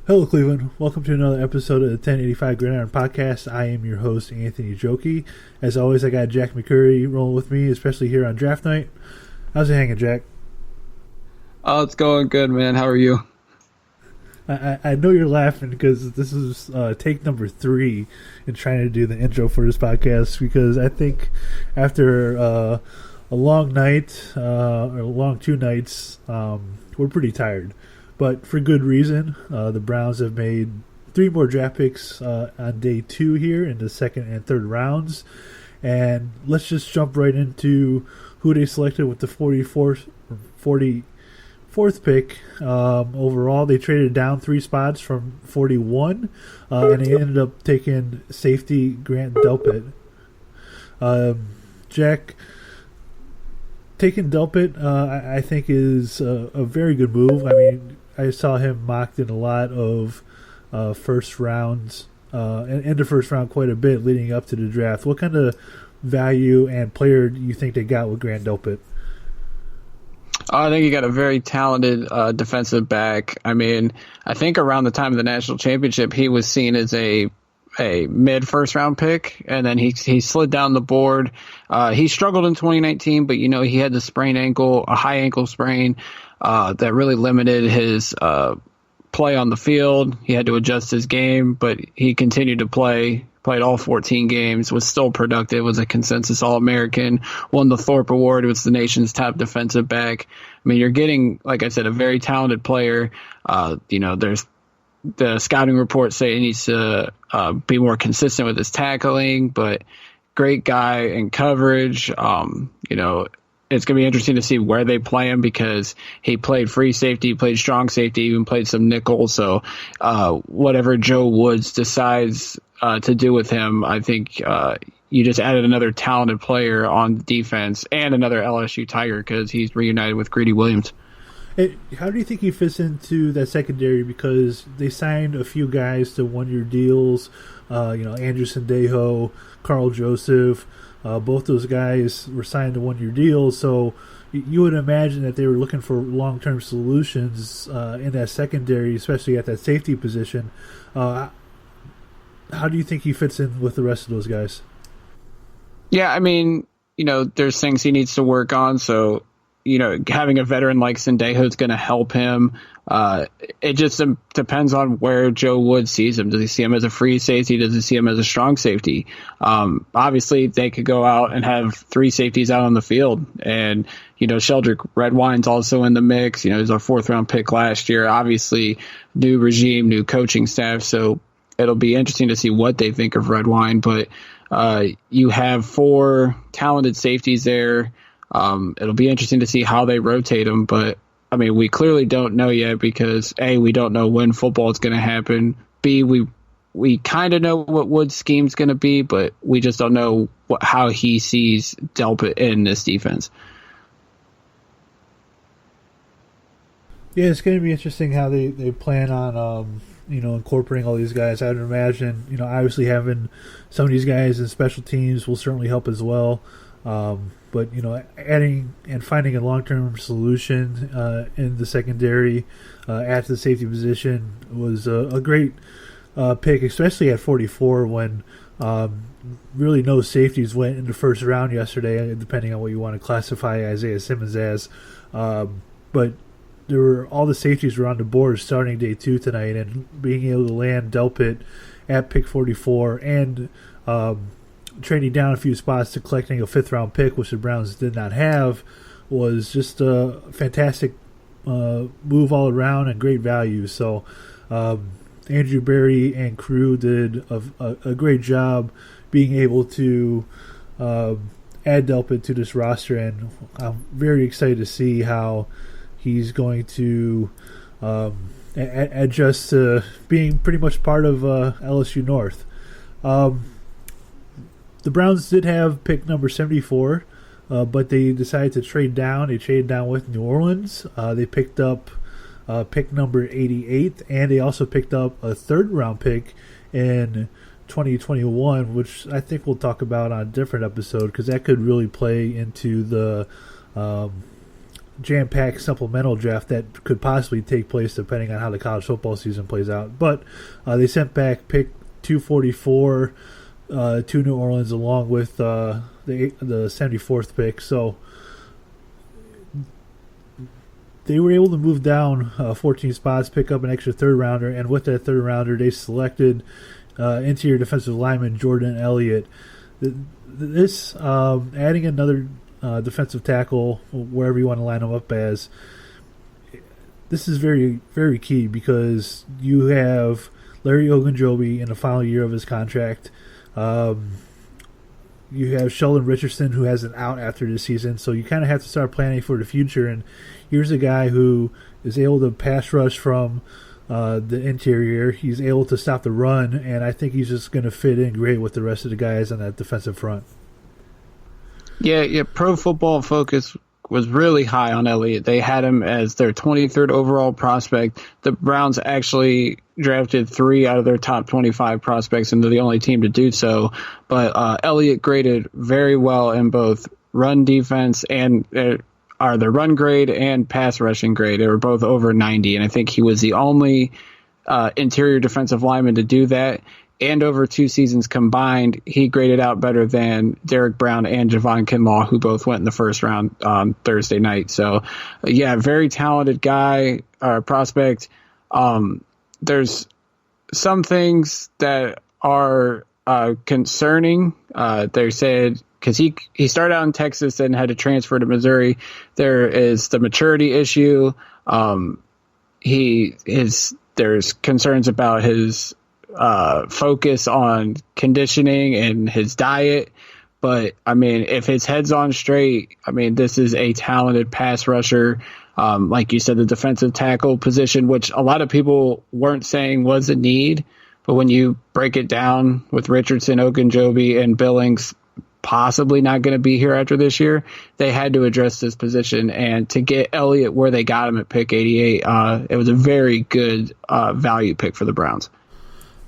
Hello, Cleveland. Welcome to another episode of the 1085 Gridiron Podcast. I am your host, Anthony Joki. As always, I got Jack McCurry rolling with me, especially here on draft night. How's it hanging, Jack? Oh, it's going good, man. How are you? I know you're laughing because this is take number 3 in trying to do the intro for this podcast, because I think after a long night, or a long 2 nights, we're pretty tired. But for good reason. The Browns have made 3 more draft picks on day 2 here in the second and third rounds. And let's just jump right into who they selected with the 44th pick. Overall, they traded down 3 spots from 41, and they ended up taking safety Grant Delpit. Jack, taking Delpit, I think is a very good move. I mean, I saw him mocked in a lot of first rounds, and in the first round quite a bit leading up to the draft. What kind of value and player do you think they got with Grant Delpit? I think you got a very talented defensive back. I mean, I think around the time of the national championship, he was seen as a mid first round pick, and then he slid down the board. He struggled in 2019, but he had the a high ankle sprain that really limited his play on the field. He had to adjust his game, but he continued to play. Played all 14 games, was still productive, was a consensus All-American, won the Thorpe Award, was the nation's top defensive back. I mean, you're getting, like I said, a very talented player. There's the scouting reports say he needs to be more consistent with his tackling, but great guy in coverage. It's going to be interesting to see where they play him, because he played free safety, played strong safety, even played some nickel. So whatever Joe Woods decides to do with him, I think you just added another talented player on defense and another LSU Tiger, because he's reunited with Greedy Williams. How do you think he fits into that secondary? Because they signed a few guys to 1-year deals, Andrew Sendejo, Carl Joseph. Both those guys were signed to 1-year deals, so you would imagine that they were looking for long-term solutions in that secondary, especially at that safety position. How do you think he fits in with the rest of those guys? Yeah, I mean, there's things he needs to work on. So, having a veteran like Sendejo is going to help him. It just depends on where Joe Wood sees him. Does he see him as a free safety? Does he see him as a strong safety? Obviously, they could go out and have 3 safeties out on the field. And, Sheldrick Redwine's also in the mix. He's our 4th-round pick last year. Obviously, new regime, new coaching staff. So it'll be interesting to see what they think of Redwine. But you have 4 talented safeties there. It'll be interesting to see how they rotate them, but I mean, we clearly don't know yet, because A, we don't know when football is going to happen. B, we kind of know what Wood's scheme's going to be, but we just don't know how he sees Delpit in this defense. Yeah, it's going to be interesting how they plan on incorporating all these guys. I would imagine obviously having some of these guys in special teams will certainly help as well. But adding and finding a long-term solution in the secondary at the safety position was a great pick, especially at 44, when really no safeties went in the first round yesterday, depending on what you want to classify Isaiah Simmons as. But all the safeties were on the board starting day 2 tonight, and being able to land Delpit at pick 44 and trading down a few spots to collecting a 5th-round pick, which the Browns did not have, was just a fantastic move all around and great value. So Andrew Berry and crew did a great job being able to add Delpit to this roster, and I'm very excited to see how he's going to adjust to being pretty much part of LSU North. The Browns did have pick number 74, but they decided to trade down. They traded down with New Orleans. They picked up pick number 88, and they also picked up a 3rd-round pick in 2021, which I think we'll talk about on a different episode, because that could really play into the jam-packed supplemental draft that could possibly take place depending on how the college football season plays out. But they sent back pick 244 to New Orleans along with the 74th pick. So they were able to move down 14 spots, pick up an extra third rounder, and with that third rounder, they selected interior defensive lineman Jordan Elliott. This adding another defensive tackle, wherever you want to line him up as, this is very, very key because you have Larry Ogunjobi in the final year of his contract. You have Sheldon Richardson, who has an out after this season, so you kind of have to start planning for the future. And here's a guy who is able to pass rush from the interior. He's able to stop the run, and I think he's just going to fit in great with the rest of the guys on that defensive front. Yeah. Pro Football Focus was really high on Elliott. They had him as their 23rd overall prospect. The Browns actually drafted 3 out of their top 25 prospects, and they're the only team to do so. But Elliott graded very well in both run defense and their run grade and pass rushing grade. They were both over 90, and I think he was the only interior defensive lineman to do that. And over 2 seasons combined, he graded out better than Derek Brown and Javon Kinlaw, who both went in the first round on Thursday night. So, yeah, very talented guy, prospect. There's some things that are concerning. They said, because he started out in Texas and had to transfer to Missouri, there is the maturity issue. There's concerns about his focus on conditioning and his diet. But, I mean, if his head's on straight, I mean, this is a talented pass rusher. Like you said, the defensive tackle position, which a lot of people weren't saying was a need. But when you break it down with Richardson, Ogunjobi, and Billings possibly not going to be here after this year, they had to address this position. And to get Elliott where they got him at pick 88, it was a very good value pick for the Browns.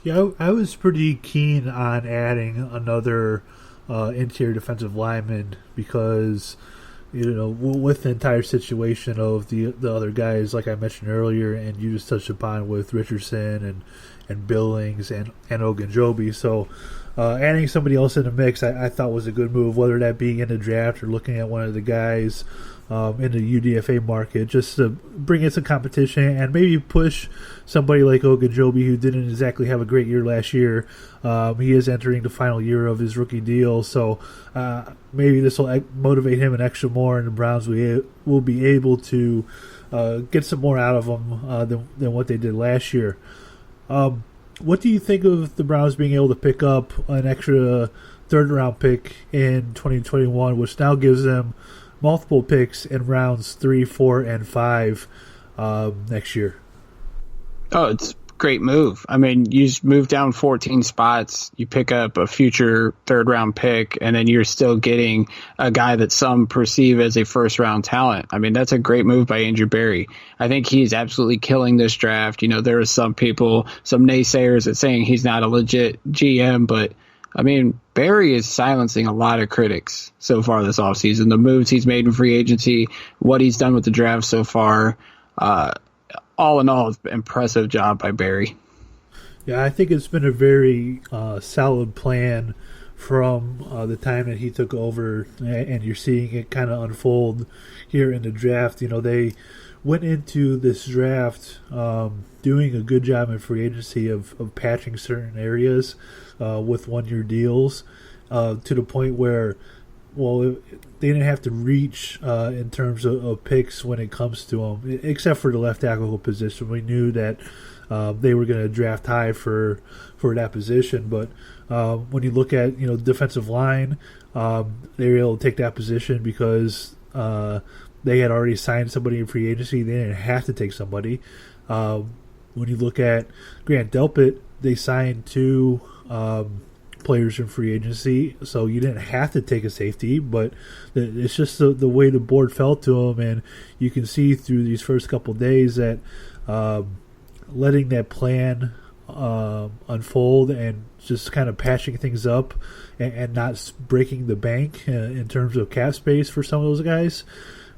Yeah, I was pretty keen on adding another interior defensive lineman because, with the entire situation of the other guys, like I mentioned earlier, and you just touched upon with Richardson and Billings and Ogunjobi. So adding somebody else in the mix I thought was a good move, whether that being in the draft or looking at one of the guys in the UDFA market, just to bring in some competition and maybe push somebody like Ogunjobi, who didn't exactly have a great year last year. He is entering the final year of his rookie deal, so maybe this will motivate him an extra more, and the Browns will be able to get some more out of him than what they did last year. What do you think of the Browns being able to pick up an extra third-round pick in 2021, which now gives them multiple picks in rounds 3, 4, and 5 next year? Oh, it's a great move. I mean, you move down 14 spots, you pick up a future third-round pick, and then you're still getting a guy that some perceive as a first-round talent. I mean, that's a great move by Andrew Berry. I think he's absolutely killing this draft. There are some people, some naysayers that saying he's not a legit GM, but I mean, Barry is silencing a lot of critics so far this offseason. The moves he's made in free agency, what he's done with the draft so far, all in all, it's an impressive job by Barry. Yeah, I think it's been a very solid plan from the time that he took over, and you're seeing it kind of unfold here in the draft. They went into this draft doing a good job in free agency of patching certain areas with one-year deals to the point where, they didn't have to reach in terms of picks when it comes to them, except for the left tackle position. We knew that they were going to draft high for that position, but when you look at defensive line, they were able to take that position because they had already signed somebody in free agency. They didn't have to take somebody. When you look at Grant Delpit, they signed 2 players in free agency, so you didn't have to take a safety, but it's just the way the board fell to him, and you can see through these first couple of days that letting that plan unfold and just kind of patching things up and not breaking the bank in terms of cap space for some of those guys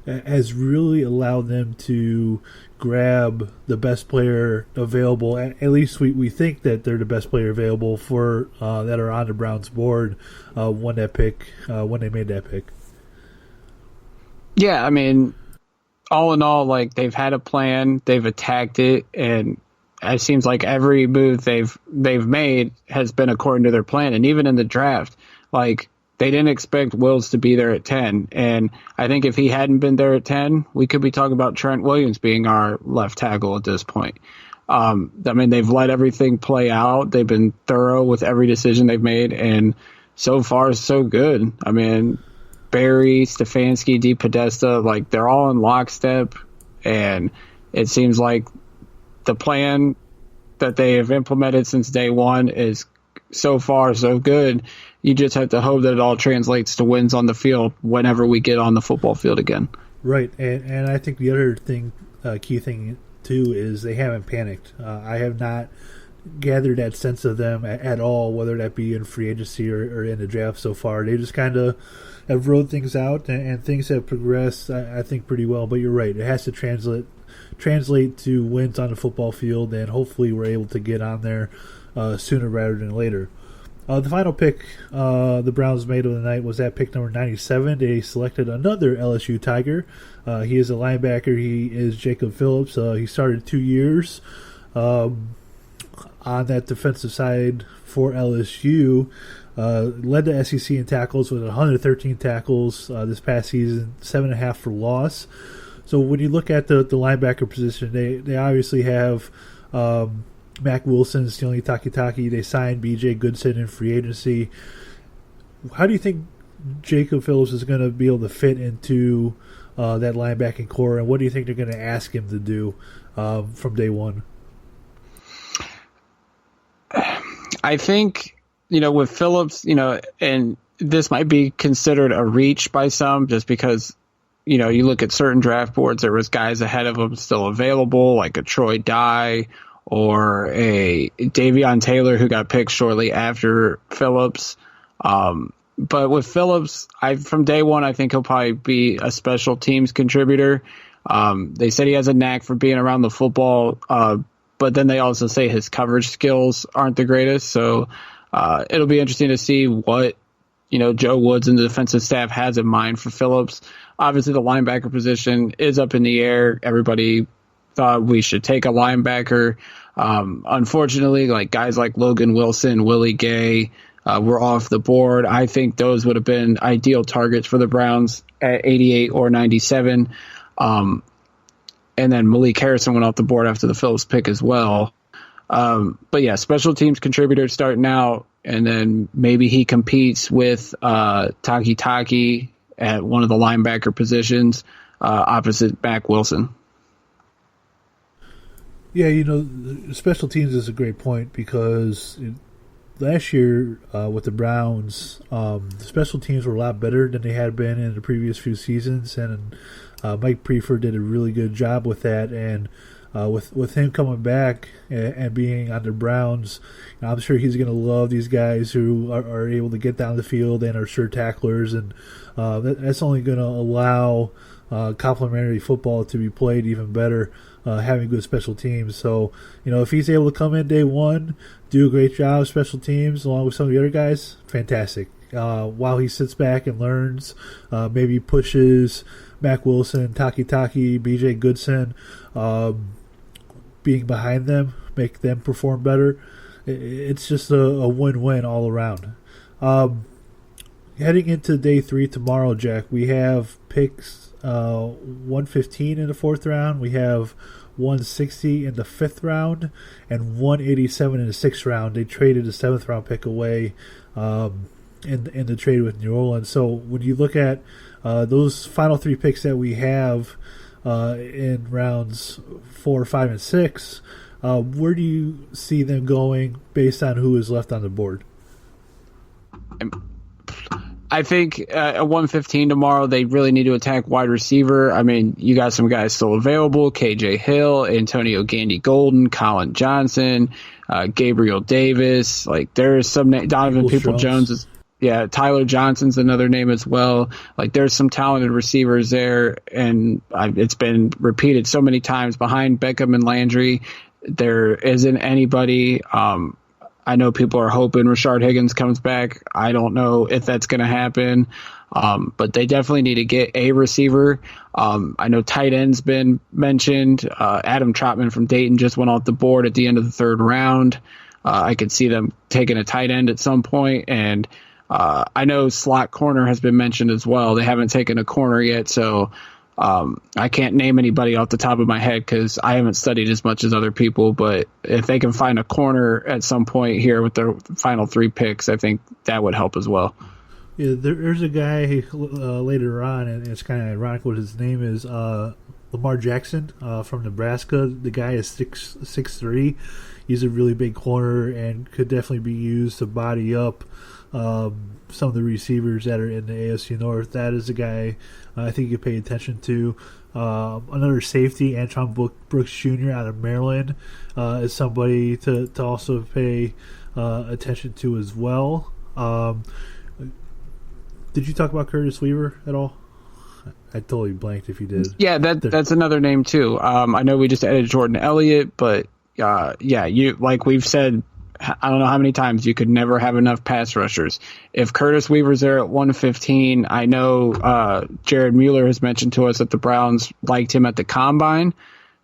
has really allowed them to grab the best player available. At least we think that they're the best player available for that are on the Browns board when they made that pick. Yeah, I mean, all in all, like, they've had a plan, they've attacked it, and it seems like every move they've made has been according to their plan. And even in the draft, like, they didn't expect Wills to be there at 10. And I think if he hadn't been there at 10, we could be talking about Trent Williams being our left tackle at this point. I mean, they've let everything play out. They've been thorough with every decision they've made, and so far, so good. I mean, Barry, Stefanski, DePodesta, like, they're all in lockstep, and it seems like the plan that they have implemented since day one is so far so good. You just have to hope that it all translates to wins on the field whenever we get on the football field again. Right, and I think the other thing, key thing too, is they haven't panicked. I have not gathered that sense of them at all, whether that be in free agency or in the draft so far. They just kind of have rolled things out, and things have progressed, I think, pretty well. But you're right, it has to translate to wins on the football field, and hopefully we're able to get on there sooner rather than later. The final pick the Browns made of the night was at pick number 97. They selected another LSU Tiger. He is a linebacker. He is Jacob Phillips. He started 2 years on that defensive side for LSU. Led the SEC in tackles with 113 tackles this past season, 7.5 for loss. So when you look at the linebacker position, they obviously have Mac Wilson, Stanley Takitaki. They signed B.J. Goodson in free agency. How do you think Jacob Phillips is going to be able to fit into that linebacking core, and what do you think they're going to ask him to do from day one? I think, with Phillips, and this might be considered a reach by some just because, you look at certain draft boards, there was guys ahead of him still available, like a Troy Dye or a Davion Taylor who got picked shortly after Phillips. But with Phillips, from day one, I think he'll probably be a special teams contributor. They said he has a knack for being around the football, but then they also say his coverage skills aren't the greatest. So it'll be interesting to see what, Joe Woods and the defensive staff has in mind for Phillips. Obviously, the linebacker position is up in the air. Everybody thought we should take a linebacker. Unfortunately, like guys like Logan Wilson, Willie Gay were off the board. I think those would have been ideal targets for the Browns at 88 or 97. And then Malik Harrison went off the board after the Phillips pick as well. But yeah, special teams contributor starting out, and then maybe he competes with Taki at one of the linebacker positions opposite Mac Wilson. Yeah, special teams is a great point because last year with the Browns, the special teams were a lot better than they had been in the previous few seasons, and Mike Prefer did a really good job with that. And with him coming back and being on the Browns, I'm sure he's going to love these guys who are able to get down the field and are sure tacklers, and that's only going to allow complementary football to be played even better, having good special teams. So, if he's able to come in day one, do a great job of special teams along with some of the other guys, fantastic. While he sits back and learns, maybe pushes Mac Wilson, Taki, B.J. Goodson, being behind them, make them perform better. It's just a win-win all around. Heading into day 3 tomorrow, Jack, we have picks 115 in the 4th round. We have 160 in the 5th round and 187 in the 6th round. They traded the 7th round pick away in the trade with New Orleans. So when you look at those final 3 picks that we have in rounds 4, 5, and 6, where do you see them going based on who is left on the board? I think at 115 tomorrow, they really need to attack wide receiver. I mean, you got some guys still available: KJ Hill, Antonio Gandy-Golden, Colin Johnson, Gabriel Davis. Like, there's some Donovan Peoples-Jones. Yeah, Tyler Johnson's another name as well. Like, there's some talented receivers there, and it's been repeated so many times. Behind Beckham and Landry, there isn't anybody. I know people are hoping Rashard Higgins comes back. I don't know if that's going to happen, but they definitely need to get a receiver. I know tight end's been mentioned. Adam Trotman from Dayton just went off the board at the end of the third round. I could see them taking a tight end at some point, and I know slot corner has been mentioned as well. They haven't taken a corner yet, so I can't name anybody off the top of my head because I haven't studied as much as other people. But if they can find a corner at some point here with their final 3 picks, I think that would help as well. Yeah, there's a guy later on, and it's kind of ironic what his name is. Lamar Jackson from Nebraska. The guy is 6'3". He's a really big corner and could definitely be used to body up some of the receivers that are in the AFC North. That is a guy I think you pay attention to. Another safety, Antron Brooks Jr. out of Maryland, is somebody to also pay attention to as well. Did you talk about Curtis Weaver at all? I totally blanked if you did. Yeah, that's another name too. I know we just added Jordan Elliott, but you, like we've said, I don't know how many times, you could never have enough pass rushers. If Curtis Weaver's there at 115, I know Jared Mueller has mentioned to us that the Browns liked him at the Combine.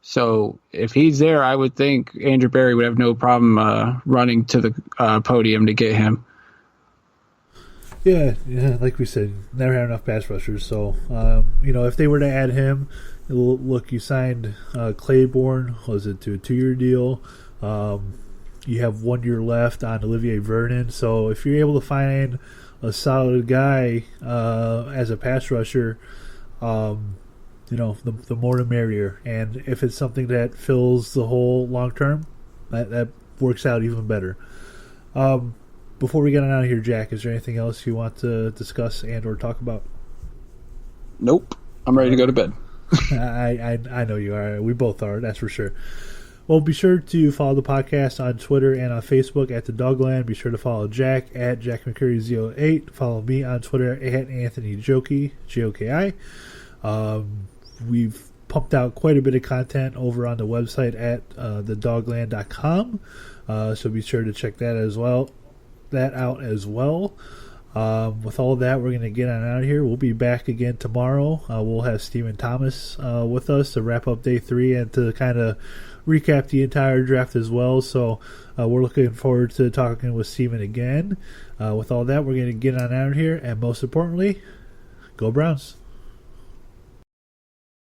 So if he's there, I would think Andrew Berry would have no problem running to the podium to get him. Yeah, like we said, never had enough pass rushers. So, if they were to add him, look, you signed Claiborne, was it to a 2-year deal? You have 1 year left on Olivier Vernon. So if you're able to find a solid guy as a pass rusher, the more the merrier. And if it's something that fills the hole long term, that works out even better. Before we get on out of here, Jack, is there anything else you want to discuss and or talk about? Nope. I'm ready to go to bed. I know you are. We both are, that's for sure. Well, be sure to follow the podcast on Twitter and on Facebook at The Dogland. Be sure to follow Jack at Jack McCurry08. Follow me on Twitter at Anthony Joki, Joki. We've pumped out quite a bit of content over on the website at thedogland.com. So be sure to check that out as well. With all that, we're going to get on out of here. We'll be back again tomorrow. We'll have Stephen Thomas with us to wrap up day 3 and to kind of recap the entire draft as well. So we're looking forward to talking with Stephen again. With all that, we're going to get on out of here, and most importantly, go Browns.